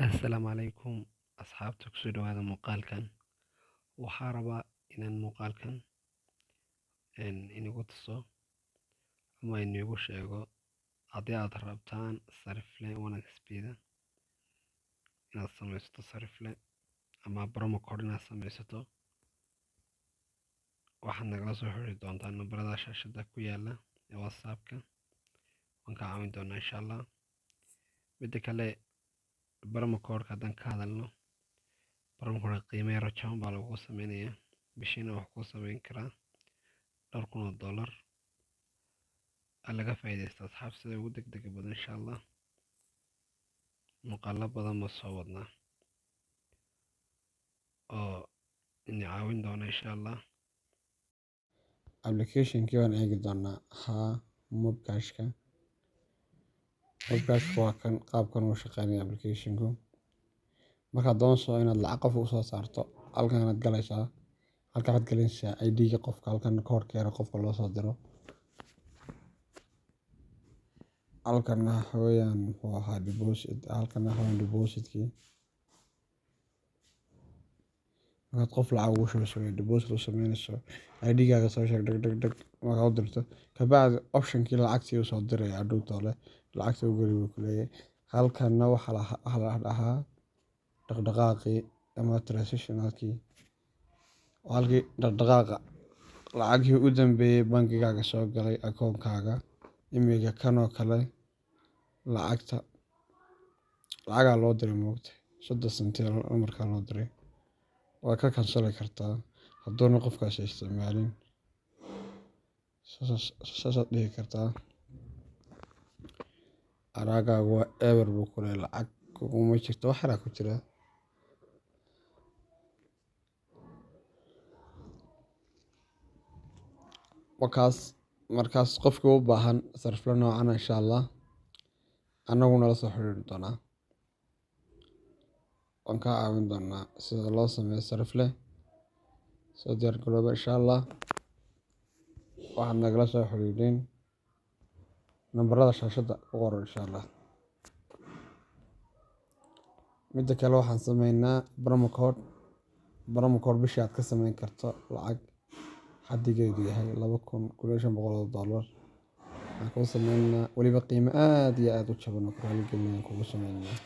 Assalaamu calaykum asxaabta ku soo dhawaada muuqaalkan. Waxaa rabaa inaan muuqaalkan inigu tuso ama inigu sheego haddii aad rabtaan sarifle wanaagsan inaad samaysato sarifle ama promo code inaad samaysato. waxaad nagala soo xiriiri doontaa nambarada shaashada ku yaala ee whatsappka. waan ka caawin doonaa insha allah. midda kale promo code haddaan ka hadalno, promo code qiimo yar oo jaban baa lagu sameynayaa. bishiina wax kuu samayn karaa $1000 laga faa'iidaysta asxaab sida ugu degdega badan insha allah. muuqaalo badan ma soo wadnaa oo ini caawin doona insha allah. applicationkii waan eegi doonaa. Mobcashka waa kan qaabkan uu shaqeynaya applicationku. markaad doonayso inaad lacag qof u soo saarto, halkan aad galaysaa, halkan waxaad gelinaysaa ID-ga qofka, halkan koodhka qofka loo soo diro. halkan waxa weeyaan muxuu ahaa deposit, halkan waxa weeyaan depositkii. markaad qof lacag ugu shubeyso deposit u sameynayso, ID-gaaga soo sheeg dhag markaad u dirto, kabacdi optionkii lacagtii uu soo diraya hadhowto leh lacagta u geli buu ku leeyahay. halkanna waxaa la dhahaa dhaqdhaqaaqii ama transactionalkii, halkii dhaqdhaqaaqa lacagii u dambeeyay bangigaaga soo galay akoonkaaga. imiga kanoo kale lacagaa loo diray moogtay 30 senti markaa loo diray, waa ka kansali kartaa hadduuna qofkaasi isticmaalin. saasaad dhihi kartaa araagaagu waa eber buu ku leeyahay, lacag kuguma jirto, wax yaraa ku jira. markaas qofkii u baahan sarifle noocan insha allah annagu nala soo xiriiri doonaa. waan kaa caawin doonaa sida loo sameeyo sarifle. soo diyaar garooba insha allah. waxaad nagala soo xiriireen nambarada shaashada ku qoran insha allah. midda kale waxaan sameynaa promo code bishii aad ka sameyn karto lacag xaddigeedu yahay $2500. waxaan kuu sameynaa weliba qiimo aad iyo aad u jaban oo raali gelin kugu sameynaa.